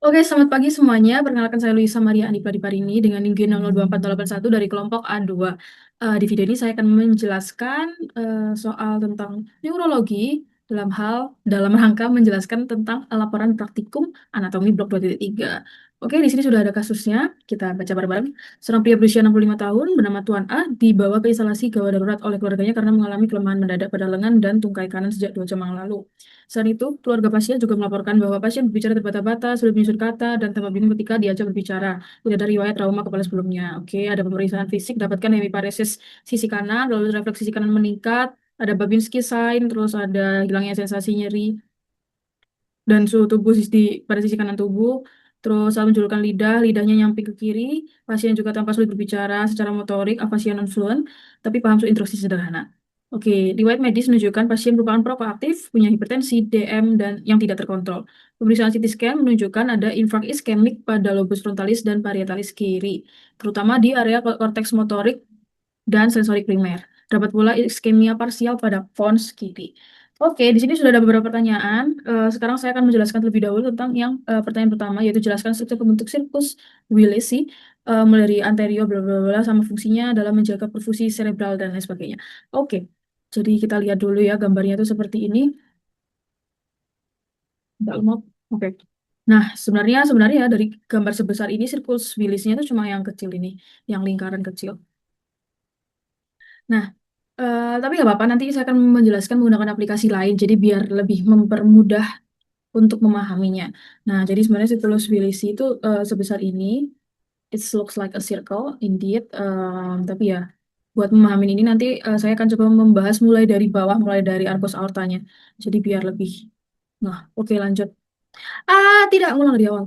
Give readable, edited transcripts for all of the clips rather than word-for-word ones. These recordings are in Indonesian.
Oke, selamat pagi semuanya. Perkenalkan saya Luisa Maria Andi Pradiparini dengan NIM 02481 dari kelompok A2. Di video ini saya akan menjelaskan soal tentang neurologi dalam rangka menjelaskan tentang laporan praktikum anatomi blok 2.3. Oke, di sini sudah ada kasusnya. Kita baca bareng-bareng. Seorang pria berusia 65 tahun bernama Tuan A dibawa ke instalasi gawat darurat oleh keluarganya karena mengalami kelemahan mendadak pada lengan dan tungkai kanan sejak 2 jam yang lalu. Selain itu, keluarga pasien juga melaporkan bahwa pasien berbicara terbata-bata, sulit menyusun kata, dan tampak bingung ketika diajak berbicara. Tidak ada riwayat trauma kepala sebelumnya. Oke, ada pemeriksaan fisik, dapatkan hemiparesis sisi kanan, lalu refleks sisi kanan meningkat, ada Babinski sign, terus ada hilangnya sensasi nyeri, dan suhu tubuh pada sisi kanan tubuh. Terus lalu menjulurkan lidah, lidahnya nyamping ke kiri. Pasien juga tanpa sulit berbicara secara motorik, afasia non fluent, tapi paham instruksi sederhana. Oke, riwayat medis menunjukkan pasien merupakan proaktif, punya hipertensi, DM, dan yang tidak terkontrol. Pemeriksaan CT scan menunjukkan ada infrak iskemik pada lobus frontalis dan parietalis kiri, terutama di area korteks motorik dan sensorik primer. Dapat pula iskemia parsial pada pons kiri. Oke, di sini sudah ada beberapa pertanyaan. Sekarang saya akan menjelaskan terlebih dahulu tentang yang pertanyaan pertama, yaitu jelaskan struktur pembentuk sirkus Willis sih, mulai dari anterior bla bla bla sama fungsinya dalam menjaga perfusi cerebral dan lain sebagainya. Oke, jadi kita lihat dulu ya gambarnya itu seperti ini. Nggak lemot. Oke. Nah, sebenarnya dari gambar sebesar ini sirkus Willisnya itu cuma yang kecil ini, yang lingkaran kecil. Nah, tapi nggak apa-apa, nanti saya akan menjelaskan menggunakan aplikasi lain, jadi biar lebih mempermudah untuk memahaminya. Nah, jadi sebenarnya Citulus Willisi itu sebesar ini, it looks like a circle, indeed. Tapi ya, buat memahami ini nanti saya akan coba membahas mulai dari bawah, mulai dari arcus aortanya. Jadi biar lebih. Nah, oke lanjut. Tidak, ngulang dari awal.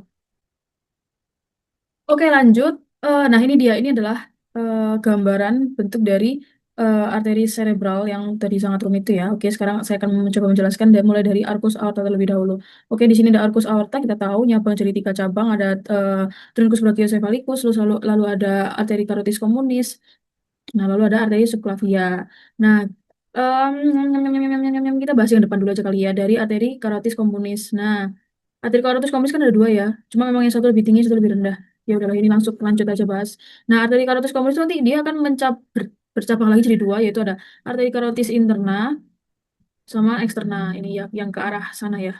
Oke, lanjut. Nah, ini dia. Ini adalah gambaran bentuk dari arteri cerebral yang tadi sangat rumit itu ya. Oke, sekarang saya akan mencoba menjelaskan mulai dari arcus aorta terlebih dahulu. Oke, di sini ada arcus aorta, kita tahu nyabang jadi 3 cabang. Ada truncus brachiocephalicus, lalu ada arteri carotis communis. Nah, lalu ada arteri subclavia. Nah, kita bahas yang depan dulu aja kali ya, dari arteri carotis communis. Nah, arteri carotis communis kan ada dua ya, cuma memang yang satu lebih tinggi, satu lebih rendah. Ya udahlah, ini langsung lanjut aja bahas. Nah, arteri carotis communis nanti dia akan bercabang lagi jadi dua, yaitu ada arteri carotis interna sama eksterna. Ini ya, yang ke arah sana ya,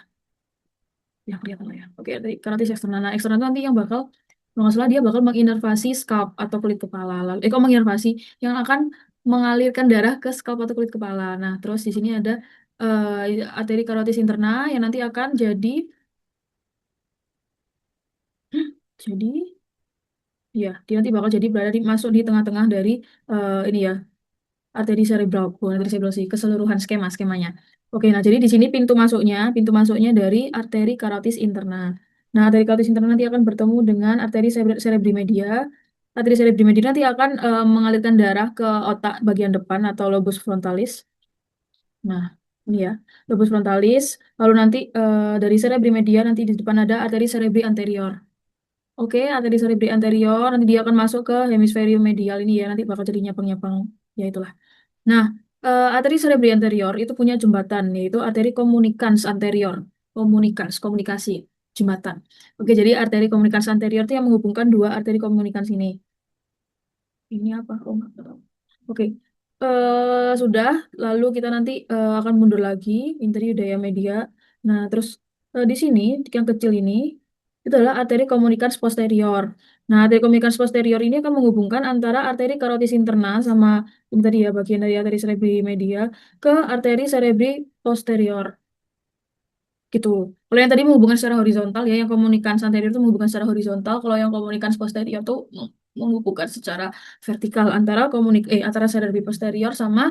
yang kelihatan lah ya. Oke, arteri carotis eksterna. Nah, eksterna itu nanti yang bakal, kalau nggak salah dia bakal menginervasi scalp atau kulit kepala. Lalu, kok menginervasi? Yang akan mengalirkan darah ke scalp atau kulit kepala. Nah, terus di sini ada arteri carotis interna yang nanti akan jadi ya, dia nanti bakal jadi berada masuk di tengah-tengah dari ini ya, arteri cerebral, bukan arteri cerebral sih, keseluruhan skemanya. Oke, nah jadi di sini pintu masuknya dari arteri carotis interna. Nah, arteri carotis interna nanti akan bertemu dengan arteri cerebri media. Arteri cerebri media nanti akan mengalirkan darah ke otak bagian depan atau lobus frontalis. Nah, ini ya, lobus frontalis. Lalu nanti dari cerebri media nanti di depan ada arteri cerebri anterior. Oke, arteri cerebri anterior, nanti dia akan masuk ke hemisferium medial ini ya, nanti bakal jadi nyapang-nyapang, ya itulah. Nah, arteri cerebri anterior itu punya jembatan, yaitu arteri communicans anterior, komunikasi, jembatan. Oke, jadi arteri communicans anterior itu yang menghubungkan dua arteri communicans ini. Ini apa? Oh, nggak tahu. Oke, sudah. Lalu kita nanti akan mundur lagi, daya media. Nah, terus di sini, yang kecil ini, itu adalah arteri communicans posterior. Nah, arteri communicans posterior ini akan menghubungkan antara arteri carotis interna sama ini tadi ya, bagian dari arteri cerebri media ke arteri cerebri posterior. Gitu. Kalau yang tadi menghubungkan secara horizontal ya, yang komunikans anterior itu menghubungkan secara horizontal, kalau yang komunikans posterior itu menghubungkan secara vertikal antara cerebri posterior sama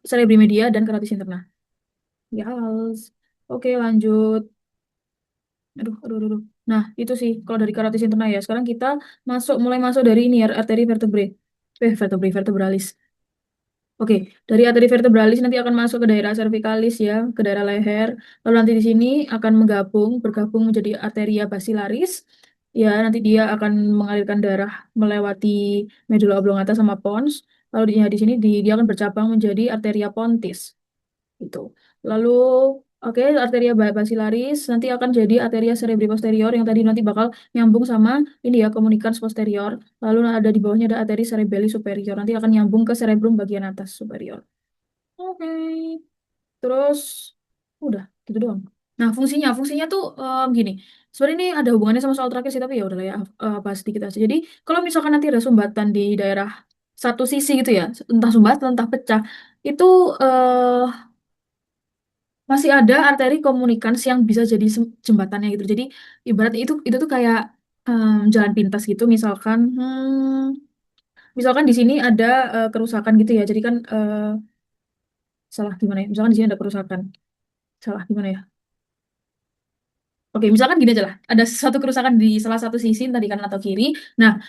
cerebri media dan keratis interna. Ya, oke lanjut. Aduh. Nah, itu sih kalau dari karatis interna ya. Sekarang kita mulai masuk dari ini ya, arteri vertebralis. Oke, dari arteri vertebralis nanti akan masuk ke daerah cervicalis ya, ke daerah leher. Lalu nanti di sini akan bergabung menjadi arteria basilaris. Ya, nanti dia akan mengalirkan darah melewati medulla oblongata sama pons. Lalu di sini dia akan bercabang menjadi arteria pontis. Gitu. Lalu Oke, arteria basilaris nanti akan jadi arteria cerebri posterior yang tadi nanti bakal nyambung sama ini ya comunicans posterior. Lalu ada di bawahnya ada arteri cerebelli superior nanti akan nyambung ke cerebrum bagian atas superior. Oke, terus udah gitu doang. Nah, fungsinya tuh gini. Sebenarnya ini ada hubungannya sama soal terakhir sih, tapi ya udahlah ya bahas sedikit aja. Jadi, kalau misalkan nanti ada sumbatan di daerah satu sisi gitu ya, entah sumbatan entah pecah, itu masih ada arteri komunikans yang bisa jadi jembatannya gitu. Jadi, ibarat itu tuh kayak jalan pintas gitu. Misalkan di sini ada kerusakan gitu ya. Jadi kan salah gimana ya? Misalkan di sini ada kerusakan. Salah gimana ya? Oke, misalkan gini aja lah. Ada suatu kerusakan di salah satu sisi, entah di kanan atau kiri. Nah,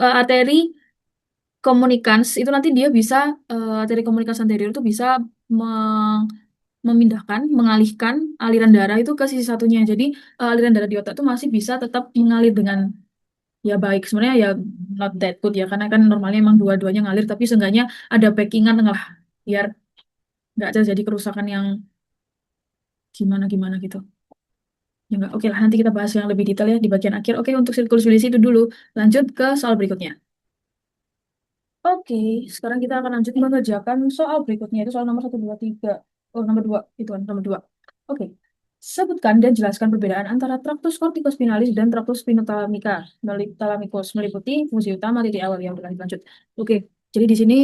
arteri komunikans itu nanti dia bisa, arteri komunikans anterior itu bisa memindahkan, mengalihkan aliran darah itu ke sisi satunya. Jadi, aliran darah di otak itu masih bisa tetap mengalir dengan ya baik. Sebenarnya ya not that good ya, karena kan normalnya emang dua-duanya ngalir, tapi seenggaknya ada backingan lah, biar nggak terjadi kerusakan yang gimana-gimana gitu. Ya enggak, oke lah nanti kita bahas yang lebih detail ya di bagian akhir. Oke, untuk sirkulus vilisi itu dulu. Lanjut ke soal berikutnya. Oke, sekarang kita akan lanjut mengerjakan soal berikutnya. Itu soal nomor 1, 2, 3. Oh, nomor 2. Itu kan, nomor 2. Oke. Sebutkan dan jelaskan perbedaan antara traktus corticospinalis dan traktus spinothalamica meliputi fungsi utama titik awal yang berlanjut. Oke, jadi di sini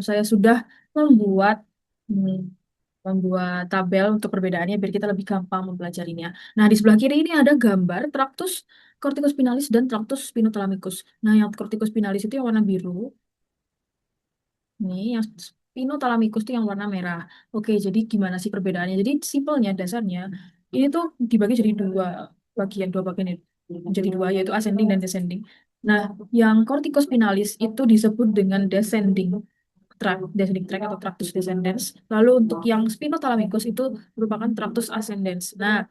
saya sudah membuat hmm, membuat tabel untuk perbedaannya biar kita lebih gampang mempelajarinya. Nah, di sebelah kiri ini ada gambar traktus corticospinalis dan traktus spinothalamicus. Nah, yang corticospinalis itu yang warna biru, ini yang spinothalamicus itu yang warna merah. Oke, jadi gimana sih perbedaannya? Jadi simpelnya dasarnya ini tuh dibagi jadi dua bagian itu. Jadi dua yaitu ascending dan descending. Nah, yang corticospinalis itu disebut dengan descending tract atau tractus descendens. Lalu untuk yang spinothalamicus itu merupakan tractus ascendens. Nah,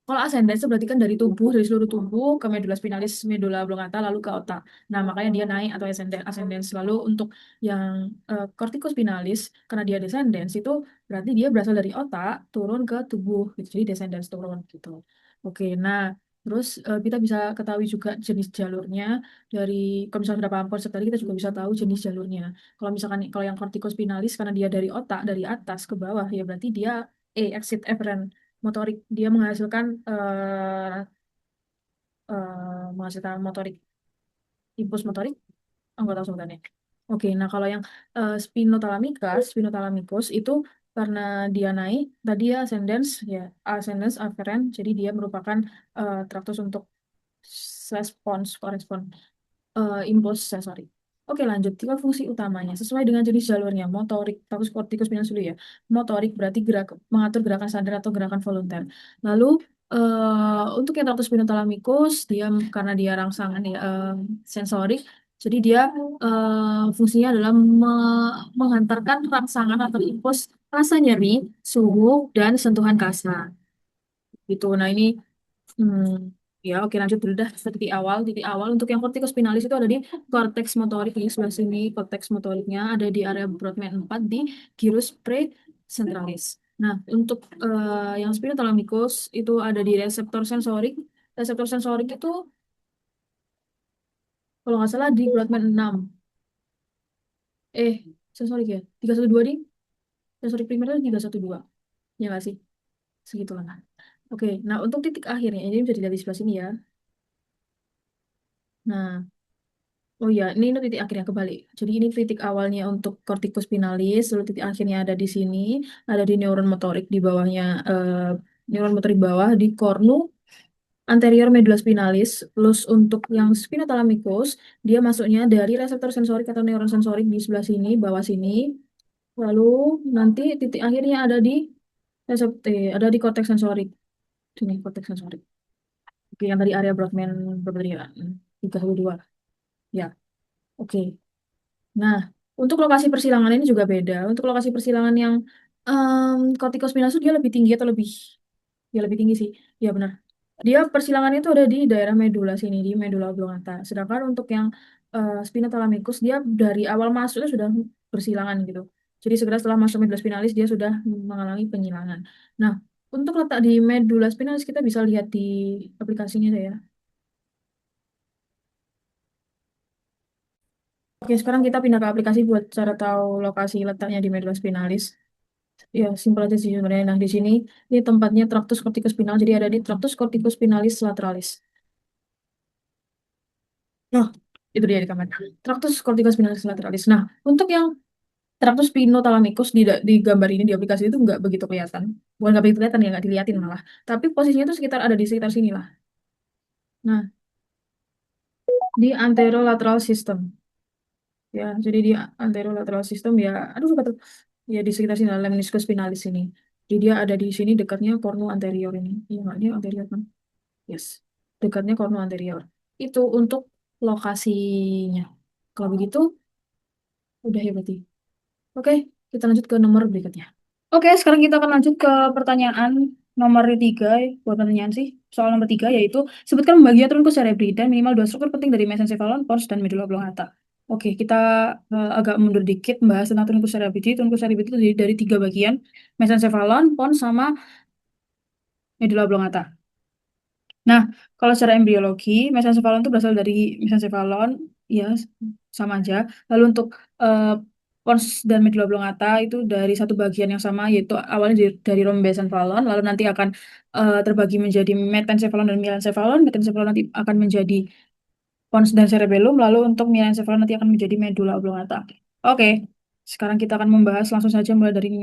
kalau ascendens itu berarti kan dari seluruh tubuh ke medula spinalis, medula oblongata, lalu ke otak. Nah, makanya dia naik atau ascendens. Lalu untuk yang corticospinalis, karena dia descendens, itu berarti dia berasal dari otak, turun ke tubuh. Gitu. Jadi descendens turun gitu. Oke, nah terus kita bisa ketahui juga jenis jalurnya dari, kalau misalnya sudah paham konsep tadi, kita juga bisa tahu jenis jalurnya. Kalau yang corticospinalis, karena dia dari otak, dari atas ke bawah, ya berarti dia exit efferent motorik, dia menghasilkan motorik, impuls motorik, nggak tahu sebutannya. Oke, nah kalau yang spinothalamicus itu karena dia naik tadi ya ascendens afferent, jadi dia merupakan traktus untuk respons korespon impuls sensori. Oke, lanjut. Tiga fungsi utamanya. Sesuai dengan jenis jalurnya. Motorik, fokus kortikus dulu ya. Motorik berarti mengatur gerakan sadar atau gerakan volunter. Lalu, untuk yang traktus spinothalamicus, dia karena dia rangsangan ya, sensorik, jadi dia fungsinya adalah menghantarkan rangsangan atau impuls rasa nyeri, suhu, dan sentuhan kasar. Gitu. Nah, ini Hmm, ya oke lanjut dulu dah ke titik awal. Titik awal untuk yang corticospinalis itu ada di korteks motorik di sebelah sini. Korteks motoriknya ada di area Brodmann 4 di gyrus precentralis. Nah, untuk yang spinothalamicus itu ada di reseptor sensorik. Reseptor sensorik itu kalau nggak salah di Brodmann 6. Eh, sensorik ya. 312 di sensorik primer itu 312. Ya nggak sih? Segitulah. Oke, nah untuk titik akhirnya ini bisa dilihat di sebelah sini ya. Nah, oh ya, ini titik akhirnya kebalik. Jadi ini titik awalnya untuk corticospinalis, lalu titik akhirnya ada di sini, ada di neuron motorik di bawahnya, neuron motorik bawah di cornu anterior medulla spinalis. Plus untuk yang spinothalamicus, dia masuknya dari reseptor sensorik atau neuron sensorik di sebelah sini, bawah sini. Lalu nanti titik akhirnya ada di korteks sensorik. Sini korteks sensorik. Oke, yang tadi area Brodmann berapa tadi ya? 312. Ya, oke. Nah, untuk lokasi persilangan ini juga beda. Untuk lokasi persilangan yang corticospinalis itu dia lebih tinggi atau ya lebih tinggi sih. Ya benar. Dia persilangannya itu ada di daerah medula sini, di medula oblongata. Sedangkan untuk yang spinothalamicus dia dari awal masuknya sudah bersilangan gitu. Jadi segera setelah masuk medula spinalis dia sudah mengalami penyilangan. Nah, Untuk letak di medula spinalis kita bisa lihat di aplikasinya deh ya. Oke, sekarang kita pindah ke aplikasi buat cara tahu lokasi letaknya di medula spinalis. Ya, simpel aja sih sebenarnya. Nah, di sini ini tempatnya Tractus corticospinal, jadi ada di Tractus corticospinalis lateralis. Nah, itu dia di kamar. Tractus corticospinalis lateralis. Nah, untuk yang Tractus pinothalamicus di gambar ini di aplikasi itu nggak begitu kelihatan. Bukan nggak begitu kelihatan ya, nggak diliatin malah. Tapi posisinya itu sekitar ada di sekitar sini lah. Nah, di anterolateral system. Ya, jadi di anterolateral system ya, aduh lupa tuh. Ya di sekitar sini, lemniscus spinalis ini. Jadi dia ada di sini dekatnya cornu anterior ini. Iya nggak, dia anterior kan? Yes, dekatnya cornu anterior. Itu untuk lokasinya. Kalau begitu, udah ya berarti. Oke, kita lanjut ke nomor berikutnya. Oke, sekarang kita akan lanjut ke pertanyaan nomor tiga. Buat pertanyaan sih, soal nomor tiga yaitu sebutkan pembagian trunkus cerebri dan minimal dua struktur penting dari mesencephalon, pons, dan medulla oblongata. Oke, kita agak mundur dikit membahas tentang trunkus cerebri. Jadi, trunkus cerebri itu dari tiga bagian, mesencephalon, pons, sama medulla oblongata. Nah, kalau secara embriologi, mesencephalon itu berasal dari mesencephalon, ya sama aja. Lalu untuk eh, pons dan medulla oblongata itu dari satu bagian yang sama, yaitu awalnya dari rhombesencephalon, lalu nanti akan terbagi menjadi metencephalon dan melencephalon. Metencephalon nanti akan menjadi pons dan cerebellum, lalu untuk melencephalon nanti akan menjadi medulla oblongata. Oke, sekarang kita akan membahas langsung saja mulai dari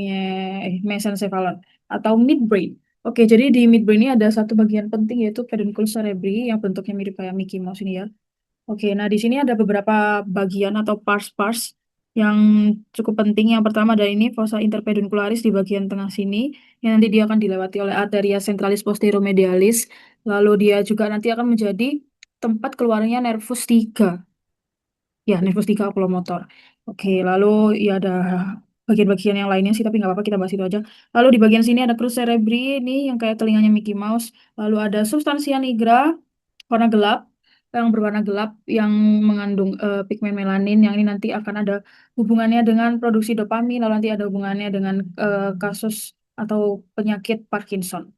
mesencephalon atau midbrain. Oke, jadi di midbrain ini ada satu bagian penting yaitu pedunculus cerebri yang bentuknya mirip kayak Mickey Mouse ini ya. Oke, nah di sini ada beberapa bagian atau pars-pars yang cukup penting. Yang pertama ada ini fossa interpeduncularis di bagian tengah sini, yang nanti dia akan dilewati oleh arteria centralis posteromedialis. Lalu dia juga nanti akan menjadi tempat keluarnya nervus 3. Ya, nervus 3 oculomotor. Oke, lalu ya ada bagian-bagian yang lainnya sih, tapi nggak apa-apa kita bahas itu aja. Lalu di bagian sini ada crus cerebri ini yang kayak telinganya Mickey Mouse. Lalu ada substansia nigra warna gelap yang berwarna gelap yang mengandung pigmen melanin yang ini nanti akan ada hubungannya dengan produksi dopamin, lalu nanti ada hubungannya dengan kasus atau penyakit Parkinson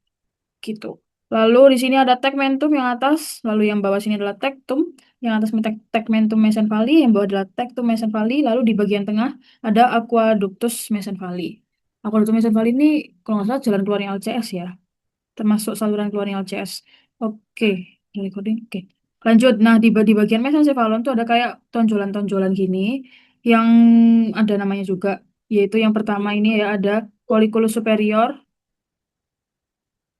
gitu. Lalu di sini ada tegmentum yang atas, lalu yang bawah sini adalah tectum, yang atas tegmentum mesencephaly, yang bawah adalah tectum mesencephaly, lalu di bagian tengah ada aqueductus mesencephaly. Aqueductus mesencephaly ini kalau nggak salah jalan keluarnya LCS ya, termasuk saluran keluarnya LCS. Oke, recording. Oke. Lanjut. Nah, di bagian mesencephalon tuh ada kayak tonjolan-tonjolan gini yang ada namanya juga, yaitu yang pertama ini ya ada colliculus superior,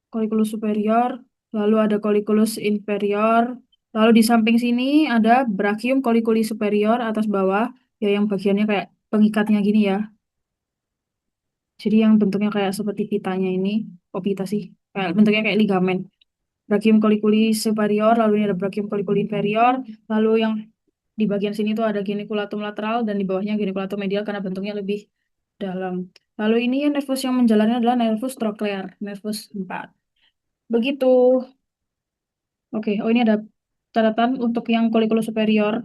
colliculus superior, lalu ada colliculus inferior, lalu di samping sini ada brachium colliculi superior atas bawah, ya yang bagiannya kayak pengikatnya gini ya. Jadi yang bentuknya kayak seperti pitanya ini, oh pita sih, kayak bentuknya kayak ligamen. Brachium colliculi superior, lalu ini ada brachium colliculi inferior, lalu yang di bagian sini tuh ada geniculatum lateral dan di bawahnya geniculatum medial karena bentuknya lebih dalam. Lalu ini yang nervus yang menjalannya adalah nervus trochlear, nervus 4. Begitu. Oke, oh ini ada catatan untuk yang colliculus superior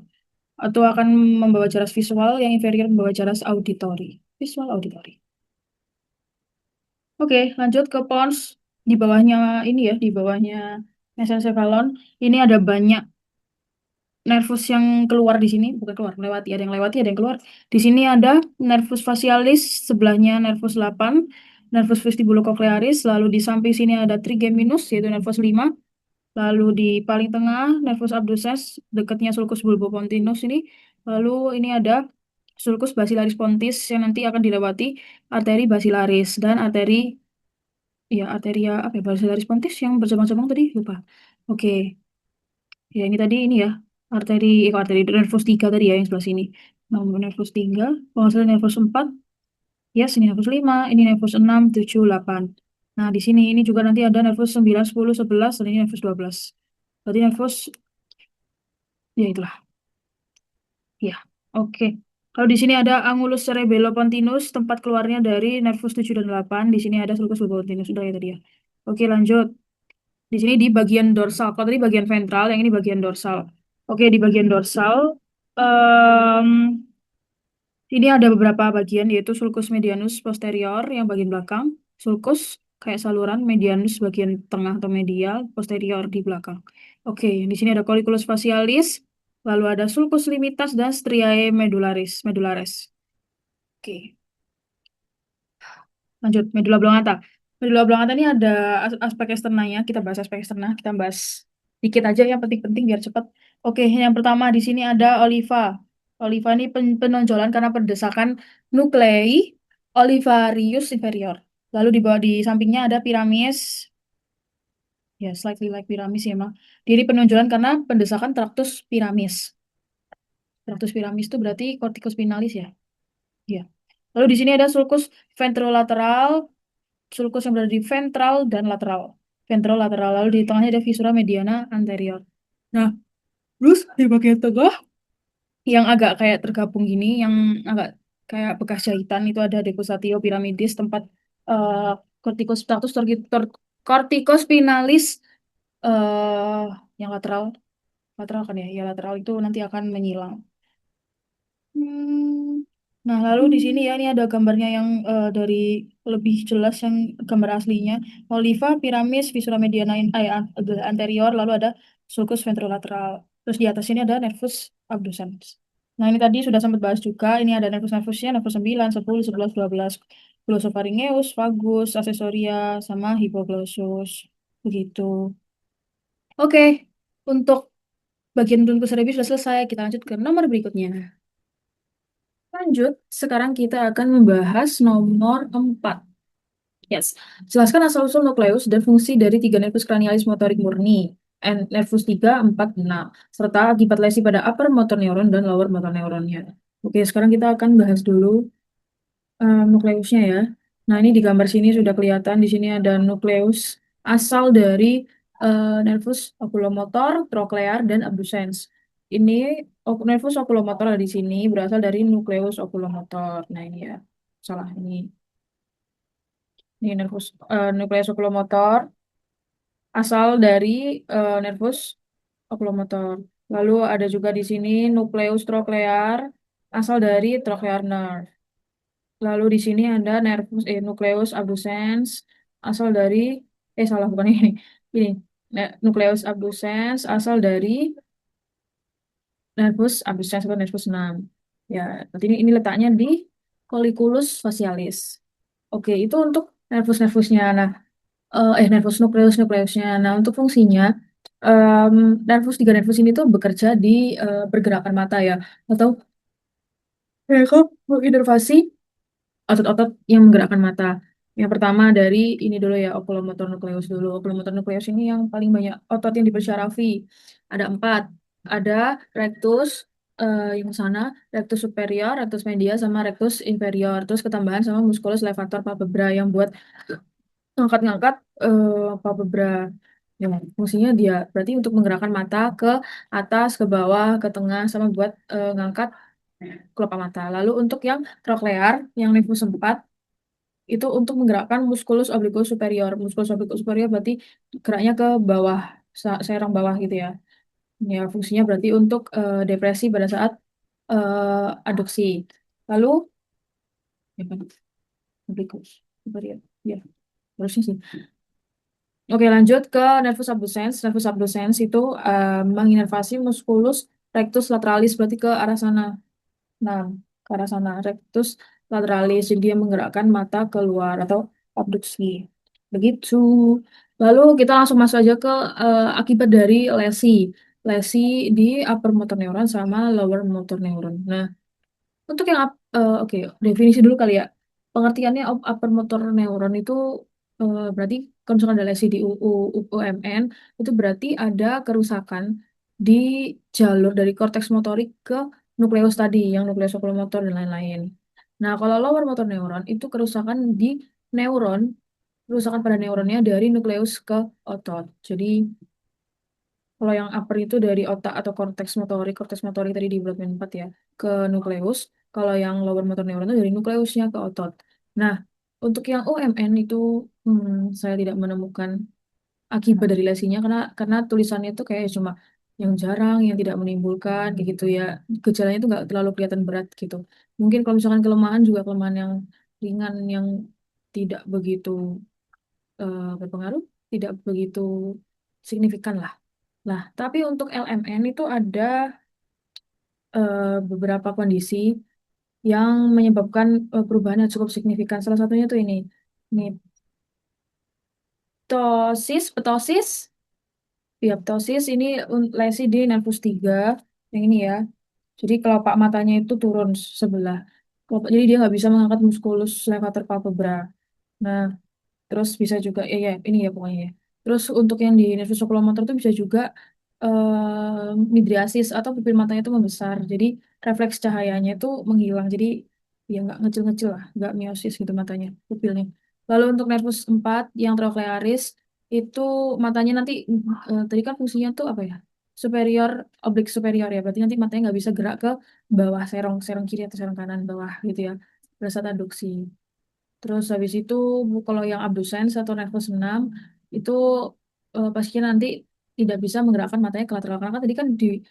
atau akan membawa jaras visual, yang inferior membawa jaras auditori. Visual auditori. Oke, lanjut ke pons. Di bawahnya ini ya, di bawahnya mesencephalon. Ini ada banyak nervus yang keluar di sini, bukan keluar, melewati. Ada yang lewati, ada yang keluar. Di sini ada nervus facialis, sebelahnya nervus 8, nervus vestibulocochlearis, lalu di samping sini ada trigeminus, yaitu nervus 5. Lalu di paling tengah, nervus abducens, dekatnya sulcus bulbopontinus ini. Lalu ini ada sulcus basilaris pontis yang nanti akan dilewati arteri basilaris dan arteri, ya arteria apa ya, basilaris pontis yang bercabang-cabang tadi, lupa. Oke, ya ini tadi ini ya, arteri nervus 3 tadi ya yang sebelah sini. Nomor nervus 3, kalau nggak salah nervus 4, yes ini nervus 5, ini nervus 6, 7, 8. Nah, di sini ini juga nanti ada nervus 9, 10, 11, dan ini nervus 12. Berarti nervus, ya itulah. Ya, oke. Kalau di sini ada angulus cerebellopontinus, tempat keluarnya dari nervus 7 dan 8. Di sini ada sulcus bulbopontinus, udah ya tadi ya. Oke, lanjut. Di sini di bagian dorsal. Kalau tadi bagian ventral, yang ini bagian dorsal. Oke, di bagian dorsal, em, ini ada beberapa bagian, yaitu sulcus medianus posterior yang bagian belakang, sulcus. kayak saluran medianus bagian tengah atau medial, posterior di belakang. Oke, di sini ada colliculus facialis, lalu ada sulcus limitas dan striae medularis. Medulares. Oke, lanjut medula oblongata. Medula oblongata ini ada aspek eksternanya. Kita bahas aspek eksternal. Kita bahas dikit aja yang penting-penting biar cepat. Oke, yang pertama di sini ada oliva. Oliva ini penonjolan karena pendesakan nuklei olivarius inferior. Lalu di bawah di sampingnya ada piramis. Ya, slightly like piramis ya, emang. Diri penonjolan karena pendesakan traktus piramis. Traktus piramis itu berarti corticospinalis ya. Iya. Lalu di sini ada sulcus ventrolateral, sulcus yang berada di ventral dan lateral. Ventral lateral. Lalu di tengahnya ada viscera mediana anterior. Nah, terus di bagian tengah yang agak kayak tergabung gini, yang agak kayak bekas jahitan itu ada decussatio pyramidis tempat uh, corticostratus corticospinalis eh yang lateral. Lateral kan ya? Ya lateral itu nanti akan menyilang. Hmm. Nah, lalu di sini ya, ini ada gambarnya yang dari lebih jelas yang gambar aslinya. Oliva, piramis, viscera mediana anterior, lalu ada sulcus ventrolateral. Terus di atas ini ada nervus abducens. Nah, ini tadi sudah sempat bahas juga. Ini ada nervus-nervusnya, nervus 9, 10, 11, 12. Glossopharyngeus, vagus, accessoria, sama hypoglossus. Begitu. Oke, untuk bagian tuntus cerebi sudah selesai. Kita lanjut ke nomor berikutnya. Lanjut, sekarang kita akan membahas nomor 4. Yes. Jelaskan asal-usul nukleus dan fungsi dari tiga nervus cranialis motorik murni, nervus 3, 4, 6, serta akibat lesi pada upper motor neuron dan lower motor neuronnya. Oke, sekarang kita akan bahas dulu nukleusnya ya. Nah, ini di gambar sini sudah kelihatan. Di sini ada nukleus asal dari nervus oculomotor, troklear, dan abducens. Ini nervus oculomotor ada di sini berasal dari nukleus oculomotor. Nah, ini ya. Salah ini. Ini nervus nukleus oculomotor asal dari nervus oculomotor. Lalu ada juga di sini nukleus troklear asal dari trochlear nerve. Lalu di sini ada nucleus abducens asal dari salah bukan ini. Ini nucleus abducens asal dari nervus abducens atau nervus 6. Ya, berarti ini letaknya di colliculus facialis. Oke, itu untuk nervus-nervusnya. Nah, nervus nukleusnya. Nah, untuk fungsinya em, tiga nervus ini tuh bekerja di pergerakan mata ya, atau mereka menginervasi otot-otot yang menggerakkan mata. Yang pertama dari ini dulu ya, oculomotor nucleus dulu. Oculomotor nucleus ini yang paling banyak otot yang dipersyarafi. Ada 4. Ada rectus yang sana, rectus superior, rectus media, sama rectus inferior. Terus ketambahan sama musculus levator palpebra yang buat ngangkat-ngangkat palpebra. Ya, fungsinya dia berarti untuk menggerakkan mata ke atas, ke bawah, ke tengah, sama buat ngangkat kelopak mata. Lalu untuk yang troklear, yang nervus 4, itu untuk menggerakkan musculus obliquus superior. Musculus obliquus superior berarti geraknya ke bawah, serong bawah gitu ya. Ya, fungsinya berarti untuk depresi pada saat adduksi. Lalu, ya kan, obliquus superior. Ya, terusnya sih. Oke, lanjut ke nervus abducens. Nervus abducens itu menginervasi musculus rectus lateralis, berarti ke arah sana. Nah, ke arah sana, rectus lateralis, jadi dia menggerakkan mata keluar atau abduksi. Begitu. Lalu kita langsung masuk aja ke akibat dari lesi. Lesi di upper motor neuron sama lower motor neuron. Nah, untuk yang oke, definisi dulu kali ya. Pengertiannya upper motor neuron itu berarti kalau misalkan ada lesi di UMN itu berarti ada kerusakan di jalur dari korteks motorik ke nukleus tadi, yang nukleus oculomotor dan lain-lain. Nah, kalau lower motor neuron itu kerusakan di neuron, kerusakan pada neuronnya dari nukleus ke otot. Jadi kalau yang upper itu dari otak atau korteks motorik tadi di development 4 ya, ke nukleus. Kalau yang lower motor neuron itu dari nukleusnya ke otot. Nah, untuk yang OMN itu saya tidak menemukan akibat dari lesinya karena tulisannya itu kayak cuma yang jarang, yang tidak menimbulkan kayak gitu ya. Gejalanya itu nggak terlalu kelihatan berat gitu. Mungkin kalau misalkan kelemahan juga kelemahan yang ringan yang tidak begitu berpengaruh, tidak begitu signifikan lah. Nah, tapi untuk LMN itu ada beberapa kondisi yang menyebabkan perubahan yang cukup signifikan. Salah satunya tuh ini ptosis. Ya, ptosis ini lesi di nervus 3, yang ini ya. Jadi kelopak matanya itu turun sebelah. Jadi dia nggak bisa mengangkat muskulus levator palpebra. Nah, terus bisa juga, ya ini ya pokoknya ya. Terus untuk yang di nervus oculomotor itu bisa juga midriasis atau pupil matanya itu membesar. Jadi refleks cahayanya itu menghilang. Jadi ya nggak ngecil-ngecil lah, nggak miosis gitu matanya, pupilnya. Lalu untuk nervus 4 yang troclearis itu matanya nanti tadi kan fungsinya tuh apa ya? Superior, oblik superior ya. Berarti nanti matanya nggak bisa gerak ke bawah serong, serong kiri atau serong kanan bawah gitu ya. Pada saat adduksi. Terus habis itu kalau yang abducens atau nervus 6 itu pasien nanti tidak bisa menggerakkan matanya ke lateral karena kan tadi kan di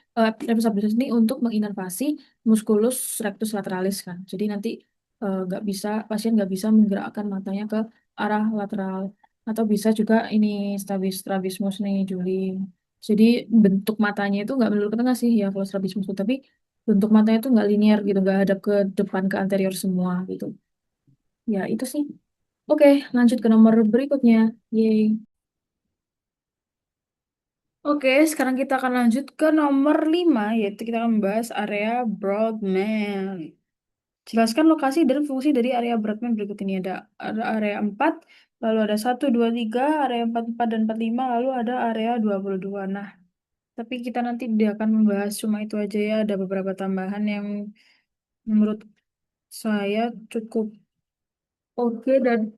nervus abducens ini untuk menginervasi musculus rectus lateralis kan. Jadi nanti nggak bisa pasien nggak bisa menggerakkan matanya ke arah lateral atau bisa juga ini strabismus nih Juli. Jadi bentuk matanya itu nggak menurut ke tengah sih ya kalau strabismus itu, tapi bentuk matanya itu nggak linear gitu, nggak hadap ke depan ke anterior semua gitu. Ya, itu sih. Oke, lanjut ke nomor berikutnya. Yeay. Oke, sekarang kita akan lanjut ke nomor 5, yaitu kita akan membahas area Broadman. Jelaskan lokasi dan fungsi dari area Broadman berikut ini. Ada area 4, lalu ada 1, 2, 3, area 44 dan 45, lalu ada area 22. Nah, tapi kita nanti dia akan membahas cuma itu aja ya. Ada beberapa tambahan yang menurut saya cukup oke dan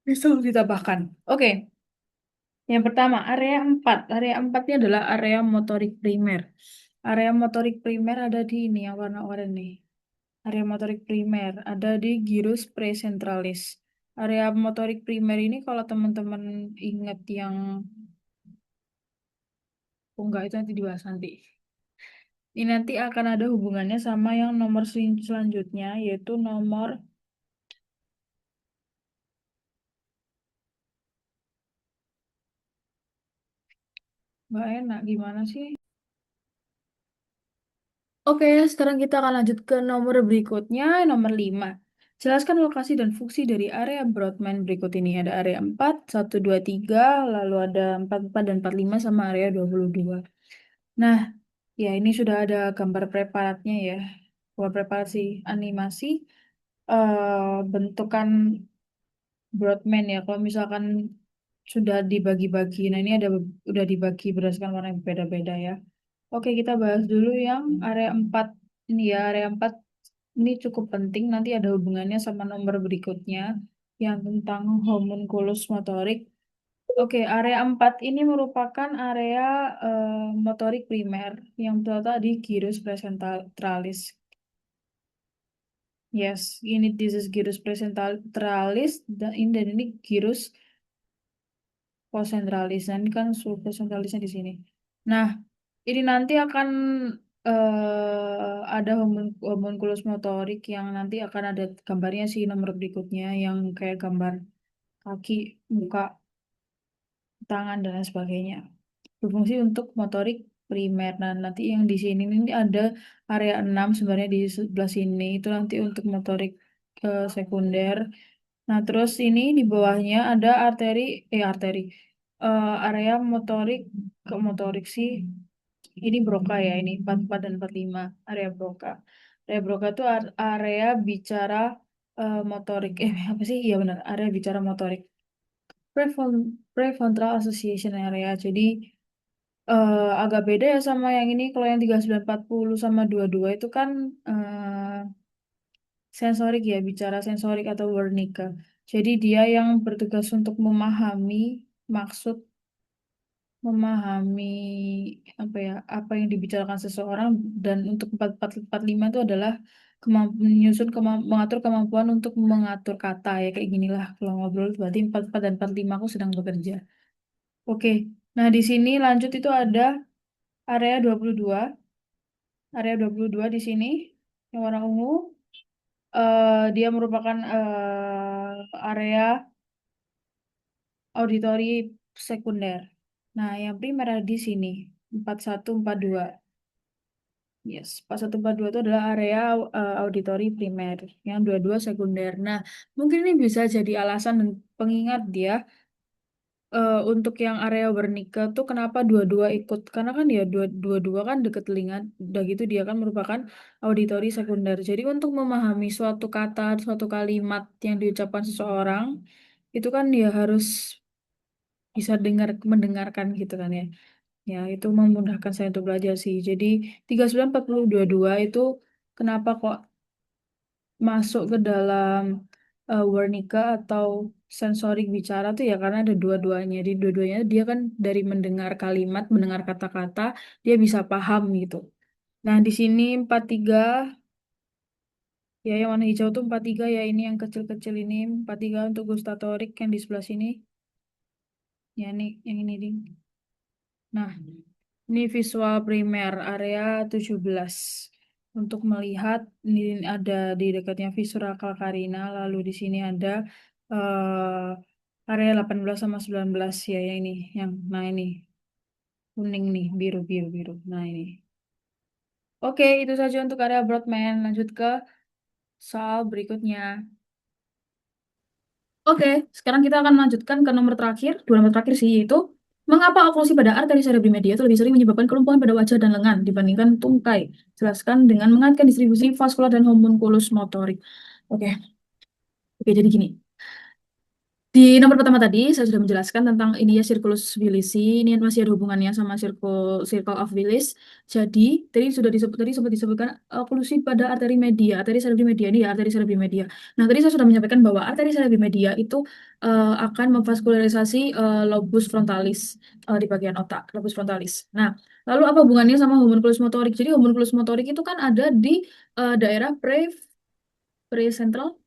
bisa ditambahkan. Oke. Yang pertama, area 4. Area 4 ini adalah area motorik primer. Area motorik primer ada di ini yang warna oranye nih. Area motorik primer ada di gyrus precentralis. Area motorik primer ini kalau teman-teman ingat yang oh enggak itu nanti dibahas nanti. Ini nanti akan ada hubungannya sama yang nomor selanjutnya yaitu nomor nggak enak gimana sih? Oke, sekarang kita akan lanjut ke nomor berikutnya, nomor 5. Jelaskan lokasi dan fungsi dari area Broadman berikut ini. Ada area 4, 1, 2, 3, lalu ada 44 dan 45 sama area 22. Nah, ya ini sudah ada gambar preparatnya ya. Gambar preparasi animasi bentukan Broadman ya. Kalau misalkan sudah dibagi-bagi. Nah, ini udah dibagi berdasarkan warna yang berbeda-beda ya. Oke, kita bahas dulu yang area 4. Ini ya, area 4 ini cukup penting. Nanti ada hubungannya sama nomor berikutnya yang tentang homunculus motorik. Oke, area 4 ini merupakan area motorik primer yang terletak di gyrus presentalis. Yes, ini this is gyrus presentalis dan ini gyrus concentralis. Nah, ini kan subconcentralisnya di sini. Nah, ini nanti akan ada homunculus motorik yang nanti akan ada gambarnya sih nomor berikutnya yang kayak gambar kaki, muka, tangan dan lain sebagainya. Berfungsi untuk motorik primer. Nah, nanti yang di sini ini ada area 6 sebenarnya di sebelah sini itu nanti untuk motorik sekunder. Nah, terus ini di bawahnya ada arteri area motorik ke motorik sih. Ini Broca ya, ini 44 dan 45 area Broca. Area Broca itu area bicara motorik. Apa sih? Iya benar, area bicara motorik. Prefrontal association area. Jadi agak beda ya sama yang ini. Kalau yang 3940 sama 22 itu kan sensorik ya, bicara sensorik atau Wernicke. Jadi dia yang bertugas untuk maksud memahami apa yang dibicarakan seseorang, dan untuk 4445 itu adalah mengatur kemampuan untuk mengatur kata ya kayak ginilah kalau ngobrol berarti 44 dan 45 aku sedang bekerja. Oke. Nah, di sini lanjut itu ada area 22. Area 22 di sini yang warna ungu dia merupakan area auditori sekunder. Nah, yang primer ada di sini, 4142. Yes, 4142 itu adalah area auditori primer, yang dua-dua sekunder. Nah, mungkin ini bisa jadi alasan dan pengingat dia untuk yang area Wernicke tuh kenapa dua-dua ikut? Karena kan ya dua-dua kan deket telinga, udah gitu dia kan merupakan auditori sekunder. Jadi untuk memahami suatu kata, suatu kalimat yang diucapkan seseorang, itu kan dia harus bisa mendengarkan gitu kan ya. Ya, itu memudahkan saya untuk belajar sih. Jadi 394022 itu kenapa kok masuk ke dalam Wernicke atau sensorik bicara tuh ya karena ada dua-duanya. Di dua-duanya dia kan dari mendengar kalimat, mendengar kata-kata, dia bisa paham gitu. Nah, di sini 43 ya yang warna hijau tuh 43 ya ini yang kecil-kecil ini 43 untuk gustatorik yang di sebelah sini. Ya ini yang ini ding. Nah, ini visual primer area 17. Untuk melihat ini ada di dekatnya visura calcarina, lalu di sini ada area 18 sama 19 ya, yang ini, yang nah ini kuning nih, biru biru biru. Nah ini. Oke, itu saja untuk area Broadman. Lanjut ke soal berikutnya. Oke, sekarang kita akan melanjutkan ke nomor terakhir, dua nomor terakhir sih, yaitu mengapa oklusi pada arteri cerebri media itu lebih sering menyebabkan kelumpuhan pada wajah dan lengan dibandingkan tungkai. Jelaskan dengan mengaitkan distribusi vaskular dan homunculus motorik. Oke, oke jadi gini. Di nomor pertama tadi saya sudah menjelaskan tentang ini ya circulus Willisi, ini masih ada hubungannya sama circle of Willis. Jadi tadi sempat disebutkan oklusi pada arteri cerebri media ini ya arteri cerebri media. Nah tadi saya sudah menyampaikan bahwa arteri cerebri media itu akan memvaskularisasi lobus frontalis di bagian otak, lobus frontalis. Nah lalu apa hubungannya sama homunculus motorik? Jadi homunculus motorik itu kan ada di daerah precentral,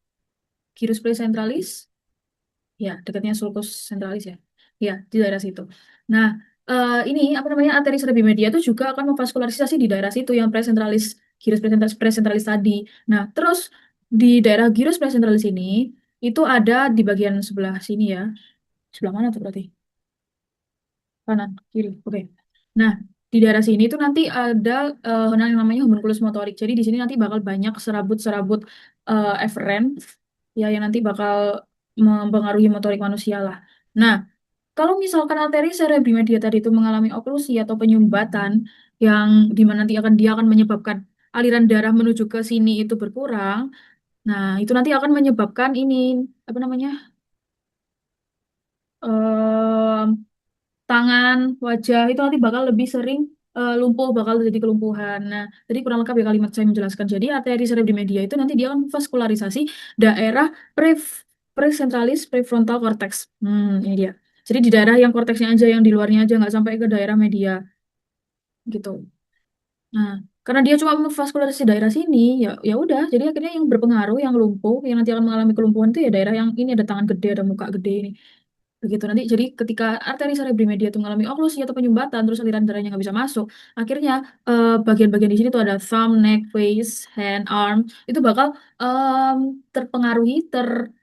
gyrus precentralis. Ya, dekatnya sulcus centralis ya. Ya, di daerah situ. Nah, ini apa namanya arteri cerebri media itu juga akan memvaskularisasi di daerah situ yang presentralis, gyrus presentralis tadi. Nah, terus di daerah gyrus presentralis ini itu ada di bagian sebelah sini ya. Sebelah mana tuh berarti? Kanan, kiri. Oke. Nah, di daerah sini itu nanti ada yang namanya homunculus motorik. Jadi di sini nanti bakal banyak serabut-serabut eferen ya yang nanti bakal mempengaruhi motorik manusia lah. Nah, kalau misalkan arteri cerebri media tadi itu mengalami oklusi atau penyumbatan yang dimana nanti dia akan menyebabkan aliran darah menuju ke sini itu berkurang. Nah, itu nanti akan menyebabkan ini apa namanya? em, tangan, wajah itu nanti bakal lebih sering lumpuh, bakal terjadi kelumpuhan. Nah, jadi kurang lengkap ya kalimat saya menjelaskan. Jadi arteri cerebri media itu nanti dia akan vaskularisasi daerah pre presentralis prefrontal cortex. Ini dia. Jadi di daerah yang korteksnya aja, yang di luarnya aja, nggak sampai ke daerah media gitu. Nah, karena dia cuma memvaskularisasi daerah sini, ya ya udah. Jadi akhirnya yang berpengaruh, yang lumpuh, yang nanti akan mengalami kelumpuhan itu ya daerah yang ini ada tangan gede, ada muka gede ini. Begitu nanti, jadi ketika arteri cerebri media itu mengalami oklusi atau penyumbatan, terus aliran darahnya nggak bisa masuk, akhirnya bagian-bagian di sini tuh ada thumb, neck, face, hand, arm, itu bakal terpengaruhi, ter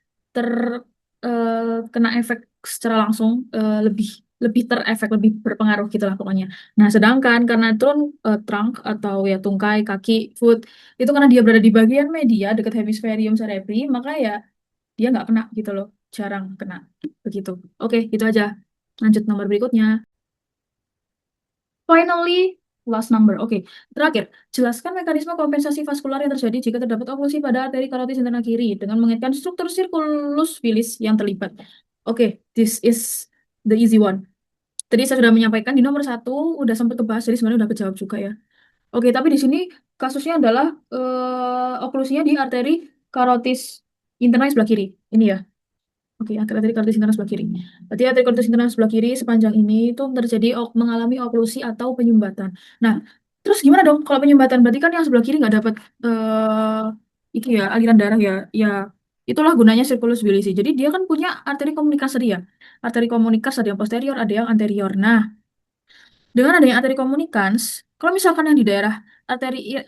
eh, kena efek secara langsung lebih lebih terefek, lebih berpengaruh gitulah pokoknya. Nah, sedangkan karena trunk atau ya tungkai, kaki, foot, itu karena dia berada di bagian media dekat hemisferium cerebri, maka ya dia nggak kena gitu loh, jarang kena begitu. Oke, itu aja. Lanjut nomor berikutnya. Finally, last number. Oke, terakhir, jelaskan mekanisme kompensasi vaskular yang terjadi jika terdapat oklusi pada arteri karotis internal kiri dengan mengaitkan struktur circulus Willis yang terlibat. Oke, this is the easy one. Tadi saya sudah menyampaikan di nomor satu, udah sempat kebahas, jadi sebenarnya udah kejawab juga ya. Oke, tapi di sini kasusnya adalah oklusinya di arteri karotis internal sebelah kiri. Ini ya. Oke, arteri karotis internal sebelah kiri. Berarti arteri karotis internal sebelah kiri sepanjang ini itu terjadi mengalami oklusi atau penyumbatan. Nah, terus gimana dong kalau penyumbatan? Berarti kan yang sebelah kiri nggak dapat itu ya aliran darah ya. Ya, itulah gunanya circulus Willisi. Jadi dia kan punya arteri komunikas tadi ya. Arteri komunikas ada yang posterior, ada yang anterior. Nah, dengan adanya arteri komunikans, kalau misalkan yang di daerah arteri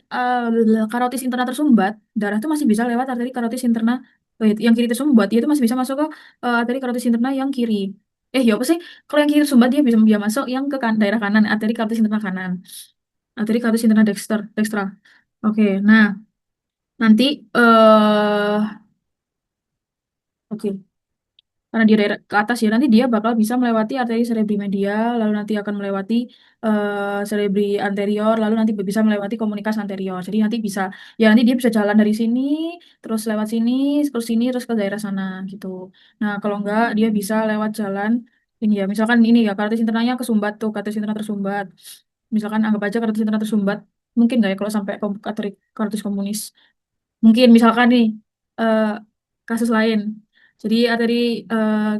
karotis interna tersumbat, darah itu masih bisa lewat arteri karotis interna yang kiri tersumbat, dia itu masih bisa masuk ke arteri karotis interna yang kiri. Ya apa sih? Kalau yang kiri tersumbat dia bisa dia masuk yang ke daerah kanan, arteri kartis internal kanan. Arteri kartis internal dekstra. Oke, nah nanti oke. Karena dia daerah ke atas ya, nanti dia bakal bisa melewati arteri cerebri medial, lalu nanti akan melewati cerebri anterior, lalu nanti bisa melewati komunikas anterior. Jadi nanti bisa, ya nanti dia bisa jalan dari sini, terus lewat sini, terus ke daerah sana gitu. Nah kalau enggak, dia bisa lewat jalan ini ya, misalkan ini ya, kartis internalnya kesumbat tuh, kartis internal tersumbat. Misalkan anggap aja kartis internal tersumbat, mungkin nggak ya kalau sampai kartis komunis. Mungkin misalkan nih eh, kasus lain. Jadi arteri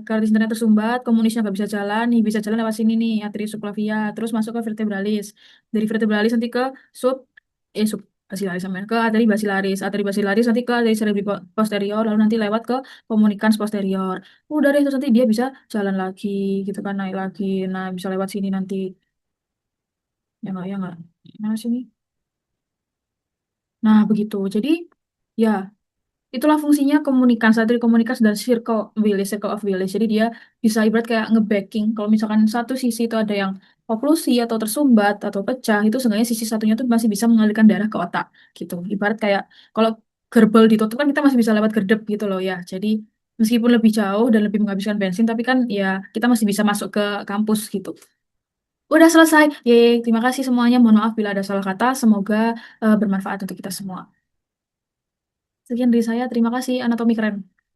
kardis internet tersumbat, komunisnya nggak bisa jalan, nih bisa jalan lewat sini nih, arteri subclavia, terus masuk ke vertebralis. Dari vertebralis nanti ke sub, sub basilaris sampai ke arteri basilaris nanti ke arteri cerebri posterior, lalu nanti lewat ke komunikans posterior. Udah deh, terus nanti dia bisa jalan lagi, gitu kan, naik lagi. Nah, bisa lewat sini nanti. Ya nggak. Nah, sini. Nah, begitu. Jadi, ya. Itulah fungsinya komunikan, satelit komunikas dan circle of Willis. Jadi dia bisa ibarat kayak nge-backing. Kalau misalkan satu sisi itu ada yang oklusi atau tersumbat atau pecah, itu sebenarnya sisi satunya tuh masih bisa mengalirkan darah ke otak gitu. Ibarat kayak kalau gerbel ditutup kan kita masih bisa lewat gerdep gitu loh ya. Jadi meskipun lebih jauh dan lebih menghabiskan bensin, tapi kan ya kita masih bisa masuk ke kampus gitu. Udah selesai. Yeay, terima kasih semuanya. Mohon maaf bila ada salah kata. Semoga bermanfaat untuk kita semua. Sekian dari saya. Terima kasih. Anatomi keren.